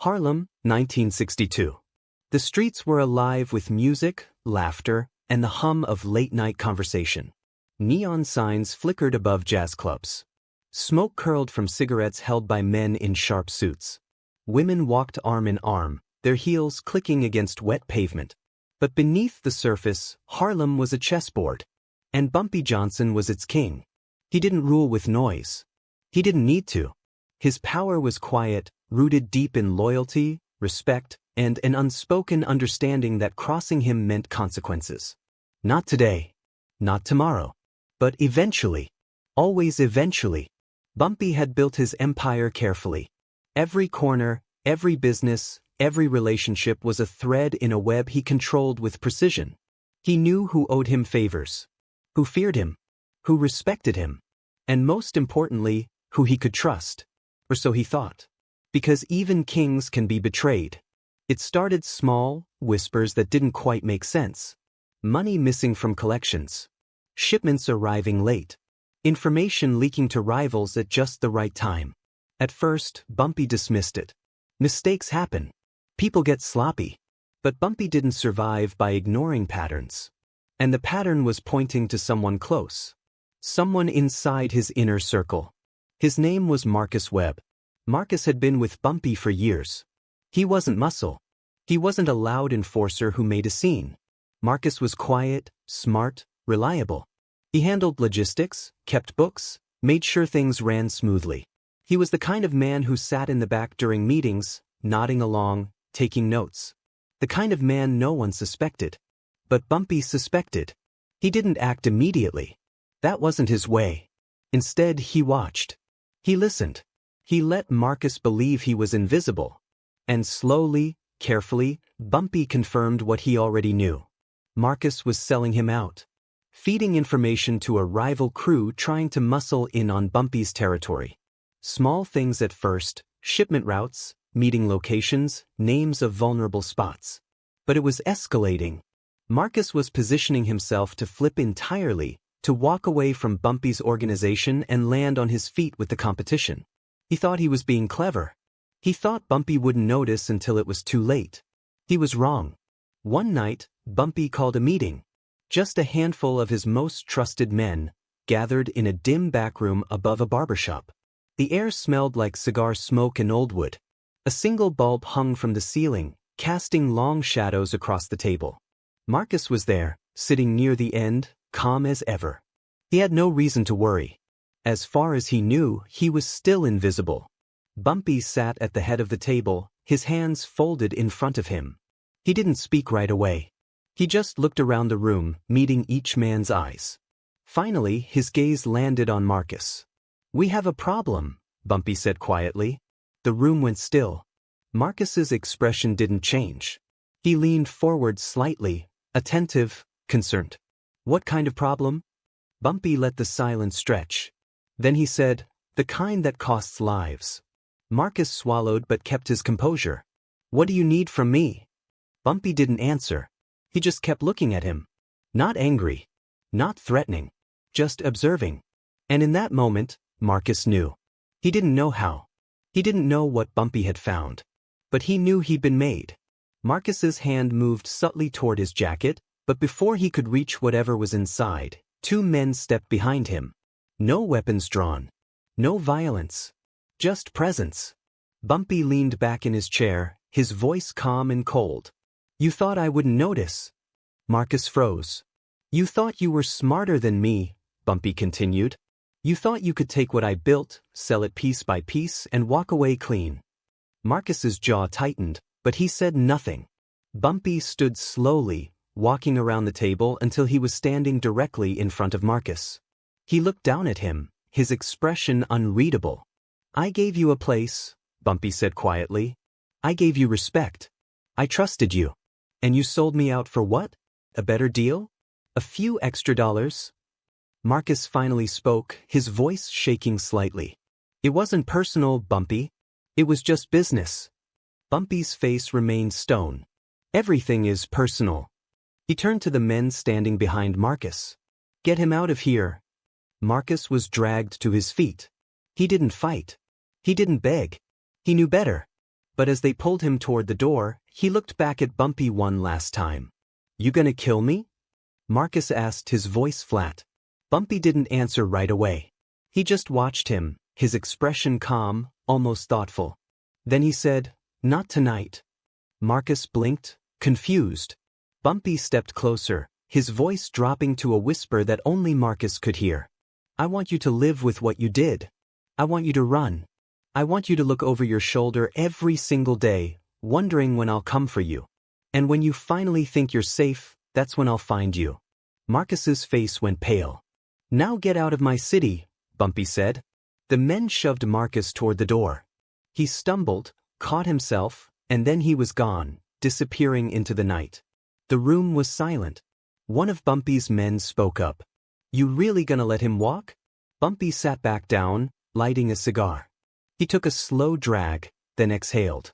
Harlem, 1962. The streets were alive with music, laughter, and the hum of late-night conversation. Neon signs flickered above jazz clubs. Smoke curled from cigarettes held by men in sharp suits. Women walked arm in arm, their heels clicking against wet pavement. But beneath the surface, Harlem was a chessboard. And Bumpy Johnson was its king. He didn't rule with noise. He didn't need to. His power was quiet, rooted deep in loyalty, respect, and an unspoken understanding that crossing him meant consequences. Not today. Not tomorrow. But eventually. Always eventually. Bumpy had built his empire carefully. Every corner, every business, every relationship was a thread in a web he controlled with precision. He knew who owed him favors, who feared him, who respected him, and most importantly, who he could trust. Or so he thought. Because even kings can be betrayed. It started small, whispers that didn't quite make sense. Money missing from collections. Shipments arriving late. Information leaking to rivals at just the right time. At first, Bumpy dismissed it. Mistakes happen. People get sloppy. But Bumpy didn't survive by ignoring patterns. And the pattern was pointing to someone close. Someone inside his inner circle. His name was Marcus Webb. Marcus had been with Bumpy for years. He wasn't muscle. He wasn't a loud enforcer who made a scene. Marcus was quiet, smart, reliable. He handled logistics, kept books, made sure things ran smoothly. He was the kind of man who sat in the back during meetings, nodding along, taking notes. The kind of man no one suspected. But Bumpy suspected. He didn't act immediately. That wasn't his way. Instead, he watched. He listened. He let Marcus believe he was invisible. And slowly, carefully, Bumpy confirmed what he already knew. Marcus was selling him out. Feeding information to a rival crew trying to muscle in on Bumpy's territory. Small things at first, shipment routes, meeting locations, names of vulnerable spots. But it was escalating. Marcus was positioning himself to flip entirely, to walk away from Bumpy's organization and land on his feet with the competition. He thought he was being clever. He thought Bumpy wouldn't notice until it was too late. He was wrong. One night, Bumpy called a meeting. Just a handful of his most trusted men, gathered in a dim backroom above a barbershop. The air smelled like cigar smoke and old wood. A single bulb hung from the ceiling, casting long shadows across the table. Marcus was there, sitting near the end, calm as ever. He had no reason to worry. As far as he knew, he was still invisible. Bumpy sat at the head of the table, his hands folded in front of him. He didn't speak right away. He just looked around the room, meeting each man's eyes. Finally, his gaze landed on Marcus. "We have a problem," Bumpy said quietly. The room went still. Marcus's expression didn't change. He leaned forward slightly, attentive, concerned. "What kind of problem?" Bumpy let the silence stretch. Then he said, "The kind that costs lives." Marcus swallowed but kept his composure. "What do you need from me?" Bumpy didn't answer. He just kept looking at him. Not angry. Not threatening. Just observing. And in that moment, Marcus knew. He didn't know how. He didn't know what Bumpy had found. But he knew he'd been made. Marcus's hand moved subtly toward his jacket, but before he could reach whatever was inside, two men stepped behind him. No weapons drawn. No violence. Just presence. Bumpy leaned back in his chair, his voice calm and cold. "You thought I wouldn't notice." Marcus froze. "You thought you were smarter than me," Bumpy continued. "You thought you could take what I built, sell it piece by piece, and walk away clean." Marcus's jaw tightened, but he said nothing. Bumpy stood slowly, walking around the table until he was standing directly in front of Marcus. He looked down at him, his expression unreadable. "I gave you a place," Bumpy said quietly. "I gave you respect. I trusted you. And you sold me out for what? A better deal? A few extra dollars?" Marcus finally spoke, his voice shaking slightly. "It wasn't personal, Bumpy. It was just business." Bumpy's face remained stone. "Everything is personal." He turned to the men standing behind Marcus. "Get him out of here." Marcus was dragged to his feet. He didn't fight. He didn't beg. He knew better. But as they pulled him toward the door, he looked back at Bumpy one last time. "You gonna kill me?" Marcus asked, his voice flat. Bumpy didn't answer right away. He just watched him, his expression calm, almost thoughtful. Then he said, "Not tonight." Marcus blinked, confused. Bumpy stepped closer, his voice dropping to a whisper that only Marcus could hear. "I want you to live with what you did. I want you to run. I want you to look over your shoulder every single day, wondering when I'll come for you. And when you finally think you're safe, that's when I'll find you." Marcus's face went pale. "Now get out of my city," Bumpy said. The men shoved Marcus toward the door. He stumbled, caught himself, and then he was gone, disappearing into the night. The room was silent. One of Bumpy's men spoke up. "You really gonna let him walk?" Bumpy sat back down, lighting a cigar. He took a slow drag, then exhaled.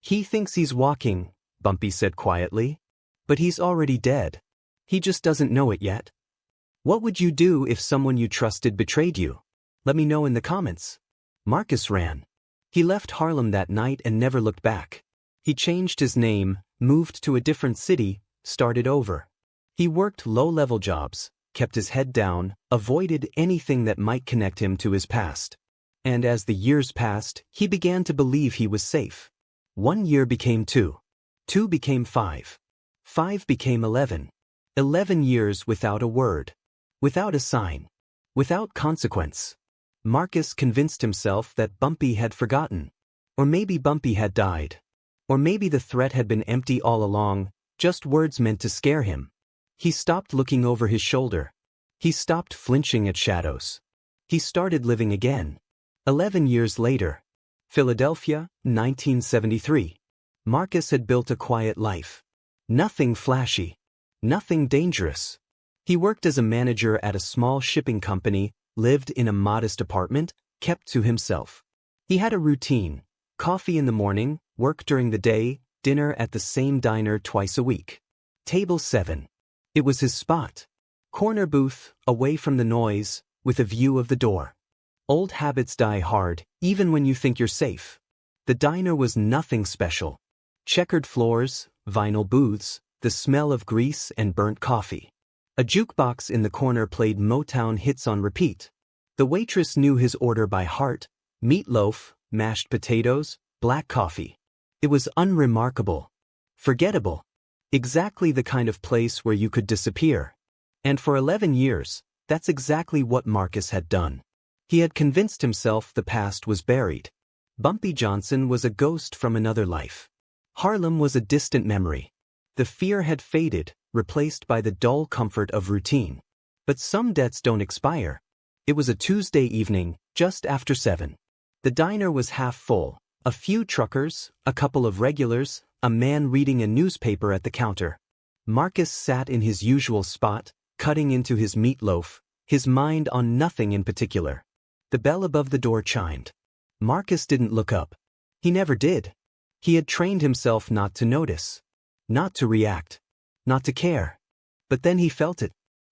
"He thinks he's walking," Bumpy said quietly. "But he's already dead. He just doesn't know it yet." "What would you do if someone you trusted betrayed you? Let me know in the comments." Marcus ran. He left Harlem that night and never looked back. He changed his name, moved to a different city, started over. He worked low-level jobs, kept his head down, avoided anything that might connect him to his past. And as the years passed, he began to believe he was safe. 1 year became 2. 2 became 5. 5 became 11. 11 years without a word. Without a sign. Without consequence. Marcus convinced himself that Bumpy had forgotten. Or maybe Bumpy had died. Or maybe the threat had been empty all along, just words meant to scare him. He stopped looking over his shoulder. He stopped flinching at shadows. He started living again. 11 years later. Philadelphia, 1973. Marcus had built a quiet life. Nothing flashy. Nothing dangerous. He worked as a manager at a small shipping company, lived in a modest apartment, kept to himself. He had a routine: coffee in the morning, work during the day, dinner at the same diner twice a week. Table 7. It was his spot. Corner booth, away from the noise, with a view of the door. Old habits die hard, even when you think you're safe. The diner was nothing special. Checkered floors, vinyl booths, the smell of grease and burnt coffee. A jukebox in the corner played Motown hits on repeat. The waitress knew his order by heart: meatloaf, mashed potatoes, black coffee. It was unremarkable. Forgettable. Exactly the kind of place where you could disappear. And for 11 years, that's exactly what Marcus had done. He had convinced himself the past was buried. Bumpy Johnson was a ghost from another life. Harlem was a distant memory. The fear had faded, replaced by the dull comfort of routine. But some debts don't expire. It was a Tuesday evening, just after 7. The diner was half full. A few truckers, a couple of regulars, a man reading a newspaper at the counter. Marcus sat in his usual spot, cutting into his meatloaf, his mind on nothing in particular. The bell above the door chimed. Marcus didn't look up. He never did. He had trained himself not to notice. Not to react. Not to care. But then he felt it.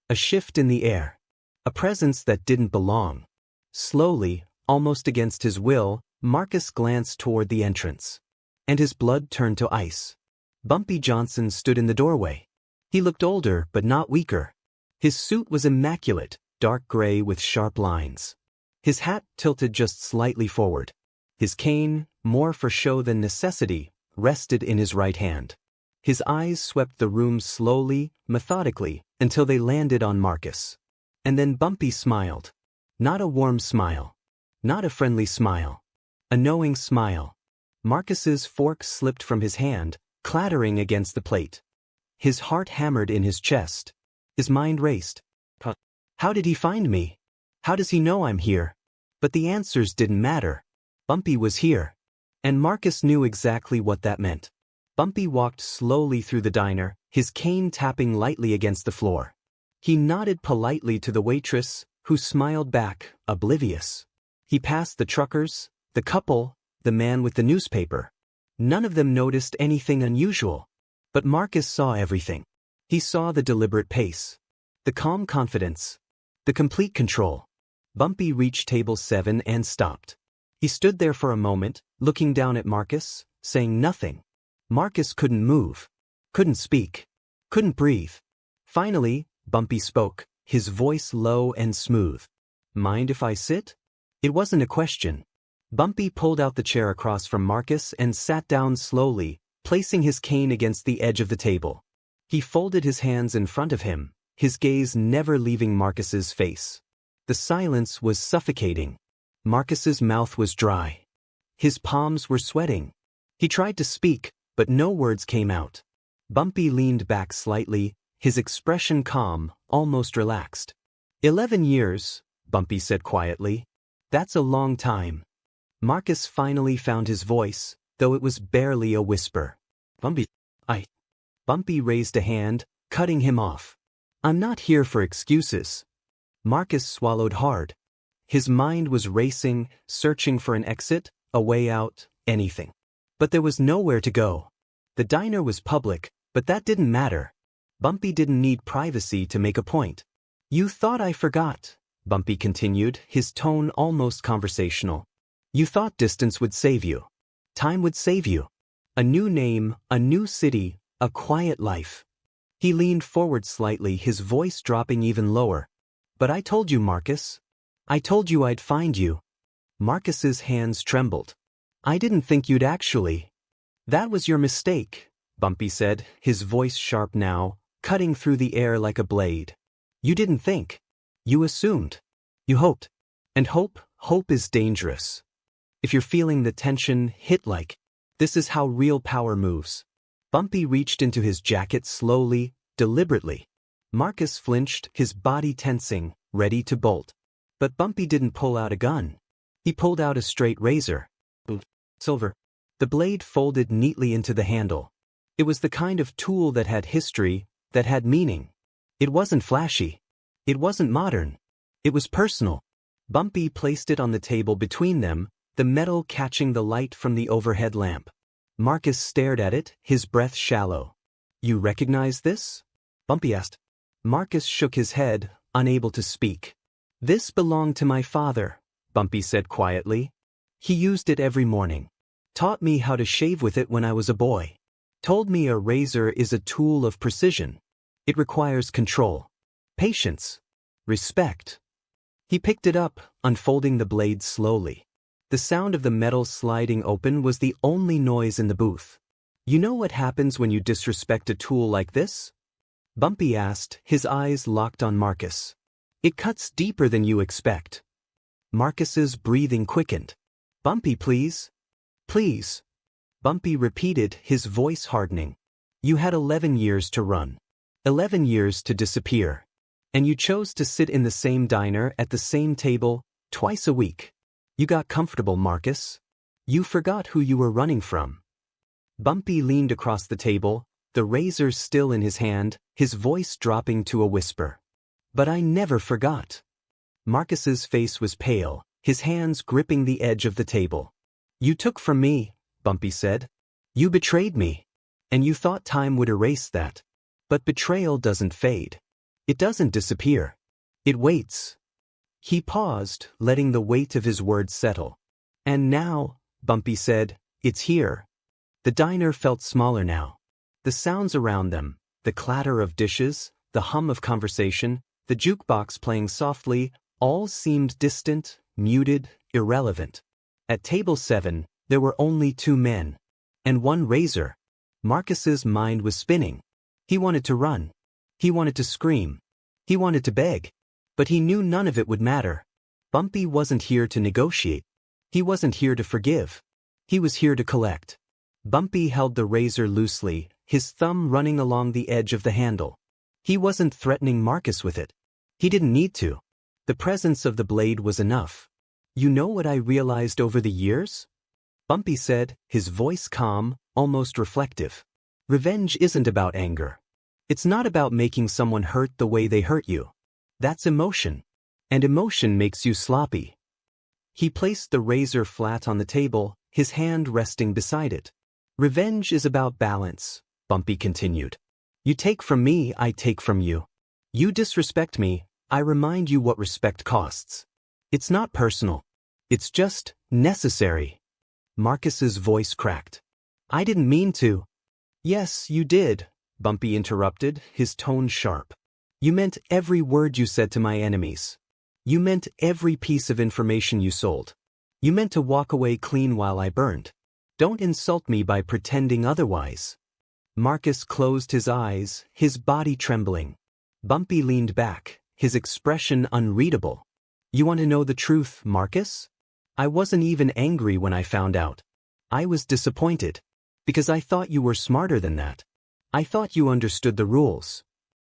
A shift in the air. A presence that didn't belong. Slowly, almost against his will, Marcus glanced toward the entrance. And his blood turned to ice. Bumpy Johnson stood in the doorway. He looked older but not weaker. His suit was immaculate, dark gray with sharp lines. His hat tilted just slightly forward. His cane, more for show than necessity, rested in his right hand. His eyes swept the room slowly, methodically, until they landed on Marcus. And then Bumpy smiled. Not a warm smile. Not a friendly smile. A knowing smile. Marcus's fork slipped from his hand, clattering against the plate. His heart hammered in his chest. His mind raced. How did he find me? How does he know I'm here? But the answers didn't matter. Bumpy was here. And Marcus knew exactly what that meant. Bumpy walked slowly through the diner, his cane tapping lightly against the floor. He nodded politely to the waitress, who smiled back, oblivious. He passed the truckers, the couple, the man with the newspaper. None of them noticed anything unusual. But Marcus saw everything. He saw the deliberate pace. The calm confidence. The complete control. Bumpy reached table 7 and stopped. He stood there for a moment, looking down at Marcus, saying nothing. Marcus couldn't move, couldn't speak, couldn't breathe. Finally, Bumpy spoke, his voice low and smooth. "Mind if I sit?" It wasn't a question. Bumpy pulled out the chair across from Marcus and sat down slowly, placing his cane against the edge of the table. He folded his hands in front of him, his gaze never leaving Marcus's face. The silence was suffocating. Marcus's mouth was dry. His palms were sweating. He tried to speak, but no words came out. Bumpy leaned back slightly, his expression calm, almost relaxed. 11 years, Bumpy said quietly. That's a long time. Marcus finally found his voice, though it was barely a whisper. Bumpy, Bumpy raised a hand, cutting him off. "I'm not here for excuses." Marcus swallowed hard. His mind was racing, searching for an exit, a way out, anything. But there was nowhere to go. The diner was public, but that didn't matter. Bumpy didn't need privacy to make a point. "You thought I forgot," Bumpy continued, his tone almost conversational. "You thought distance would save you. Time would save you. A new name, a new city, a quiet life." He leaned forward slightly, his voice dropping even lower. "But I told you, Marcus. I told you I'd find you." Marcus's hands trembled. "I didn't think you'd actually." "That was your mistake," Bumpy said, his voice sharp now, cutting through the air like a blade. "You didn't think. You assumed. You hoped. And hope is dangerous. If you're feeling the tension, hit like. This is how real power moves." Bumpy reached into his jacket slowly, deliberately. Marcus flinched, his body tensing, ready to bolt. But Bumpy didn't pull out a gun. He pulled out a straight razor. Silver. The blade folded neatly into the handle. It was the kind of tool that had history, that had meaning. It wasn't flashy. It wasn't modern. It was personal. Bumpy placed it on the table between them, the metal catching the light from the overhead lamp. Marcus stared at it, his breath shallow. "You recognize this?" Bumpy asked. Marcus shook his head, unable to speak. "This belonged to my father," Bumpy said quietly. "He used it every morning. Taught me how to shave with it when I was a boy. Told me a razor is a tool of precision. It requires control, patience, respect." He picked it up, unfolding the blade slowly. The sound of the metal sliding open was the only noise in the booth. "You know what happens when you disrespect a tool like this?" Bumpy asked, his eyes locked on Marcus. "It cuts deeper than you expect." Marcus's breathing quickened. "Bumpy, please. Please." Bumpy repeated, his voice hardening. "You had 11 years to run. 11 years to disappear. And you chose to sit in the same diner at the same table, twice a week. You got comfortable, Marcus. You forgot who you were running from." Bumpy leaned across the table, the razor still in his hand, his voice dropping to a whisper. "But I never forgot." Marcus's face was pale, his hands gripping the edge of the table. "You took from me," Bumpy said. "You betrayed me. And you thought time would erase that. But betrayal doesn't fade. It doesn't disappear. It waits." He paused, letting the weight of his words settle. "And now," Bumpy said, "it's here." The diner felt smaller now. The sounds around them, the clatter of dishes, the hum of conversation, the jukebox playing softly, all seemed distant, muted, irrelevant. At table 7, there were only 2 men. And 1 razor. Marcus's mind was spinning. He wanted to run. He wanted to scream. He wanted to beg. But he knew none of it would matter. Bumpy wasn't here to negotiate. He wasn't here to forgive. He was here to collect. Bumpy held the razor loosely, his thumb running along the edge of the handle. He wasn't threatening Marcus with it. He didn't need to. The presence of the blade was enough. "You know what I realized over the years?" Bumpy said, his voice calm, almost reflective. "Revenge isn't about anger. It's not about making someone hurt the way they hurt you. That's emotion. And emotion makes you sloppy." He placed the razor flat on the table, his hand resting beside it. "Revenge is about balance," Bumpy continued. "You take from me, I take from you. You disrespect me, I remind you what respect costs. It's not personal. It's just necessary." Marcus's voice cracked. I didn't mean to. Yes, you did, Bumpy interrupted, his tone sharp. You meant every word you said to my enemies. You meant every piece of information you sold. You meant to walk away clean while I burned. Don't insult me by pretending otherwise. Marcus closed his eyes, his body trembling. Bumpy leaned back, his expression unreadable. You want to know the truth, Marcus? I wasn't even angry when I found out. I was disappointed. Because I thought you were smarter than that. I thought you understood the rules.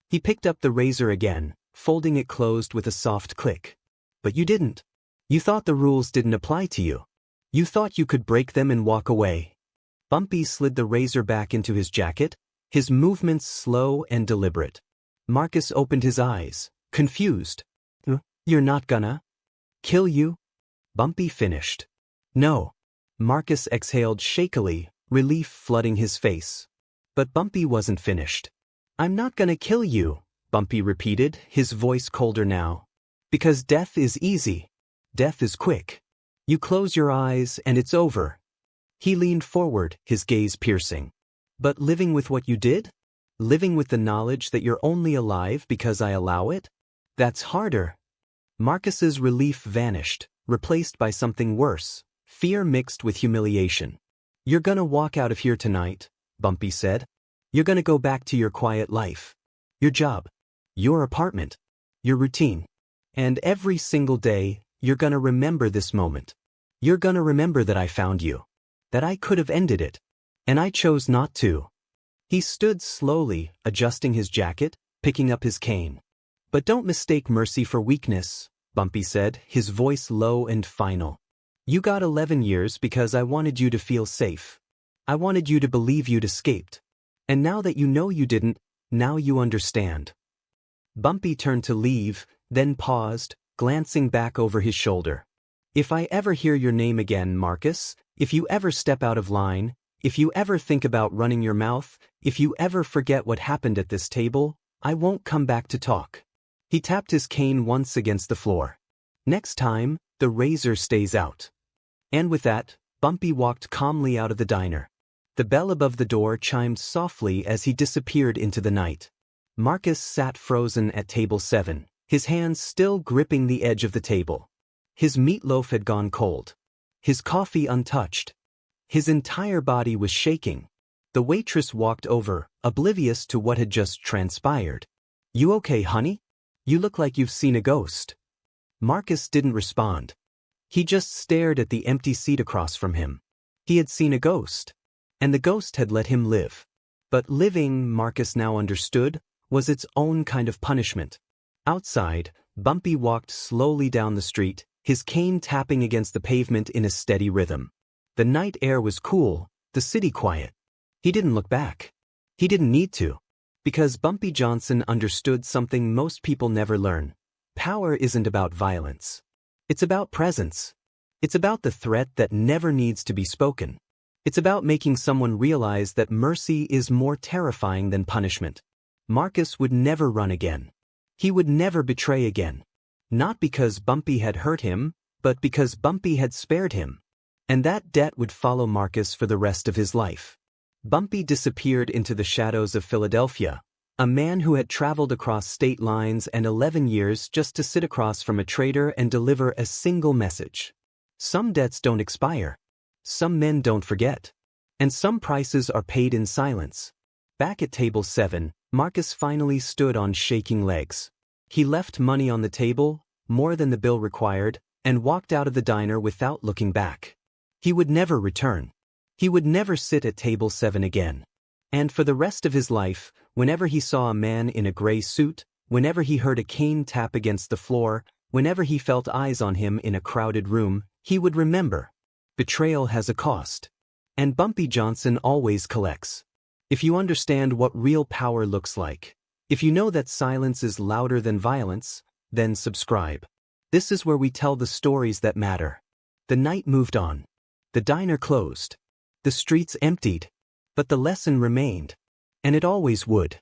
He picked up the razor again, folding it closed with a soft click. But you didn't. You thought the rules didn't apply to you. You thought you could break them and walk away. Bumpy slid the razor back into his jacket, his movements slow and deliberate. Marcus opened his eyes, confused. You're not gonna kill you? Bumpy finished. No. Marcus exhaled shakily, relief flooding his face. But Bumpy wasn't finished. I'm not gonna kill you, Bumpy repeated, his voice colder now. Because death is easy. Death is quick. You close your eyes and it's over. He leaned forward, his gaze piercing. But living with what you did? Living with the knowledge that you're only alive because I allow it? That's harder. Marcus's relief vanished, replaced by something worse, fear mixed with humiliation. You're gonna walk out of here tonight, Bumpy said. You're gonna go back to your quiet life. Your job. Your apartment. Your routine. And every single day, you're gonna remember this moment. You're gonna remember that I found you. That I could have ended it. And I chose not to. He stood slowly, adjusting his jacket, picking up his cane. But don't mistake mercy for weakness, Bumpy said, his voice low and final. You got 11 years because I wanted you to feel safe. I wanted you to believe you'd escaped. And now that you know you didn't, now you understand. Bumpy turned to leave, then paused, glancing back over his shoulder. If I ever hear your name again, Marcus, if you ever step out of line, if you ever think about running your mouth, if you ever forget what happened at this table, I won't come back to talk. He tapped his cane once against the floor. Next time, the razor stays out. And with that, Bumpy walked calmly out of the diner. The bell above the door chimed softly as he disappeared into the night. Marcus sat frozen at table 7, his hands still gripping the edge of the table. His meatloaf had gone cold. His coffee untouched. His entire body was shaking. The waitress walked over, oblivious to what had just transpired. You okay, honey? You look like you've seen a ghost. Marcus didn't respond. He just stared at the empty seat across from him. He had seen a ghost. And the ghost had let him live. But living, Marcus now understood, was its own kind of punishment. Outside, Bumpy walked slowly down the street, his cane tapping against the pavement in a steady rhythm. The night air was cool, the city quiet. He didn't look back. He didn't need to. Because Bumpy Johnson understood something most people never learn. Power isn't about violence. It's about presence. It's about the threat that never needs to be spoken. It's about making someone realize that mercy is more terrifying than punishment. Marcus would never run again. He would never betray again. Not because Bumpy had hurt him, but because Bumpy had spared him. And that debt would follow Marcus for the rest of his life. Bumpy disappeared into the shadows of Philadelphia, a man who had traveled across state lines and 11 years just to sit across from a trader and deliver a single message. Some debts don't expire. Some men don't forget. And some prices are paid in silence. Back at table 7, Marcus finally stood on shaking legs. He left money on the table, more than the bill required, and walked out of the diner without looking back. He would never return. He would never sit at table 7 again. And for the rest of his life, whenever he saw a man in a gray suit, whenever he heard a cane tap against the floor, whenever he felt eyes on him in a crowded room, he would remember. Betrayal has a cost. And Bumpy Johnson always collects. If you understand what real power looks like, if you know that silence is louder than violence, then subscribe. This is where we tell the stories that matter. The night moved on. The diner closed. The streets emptied. But the lesson remained. And it always would.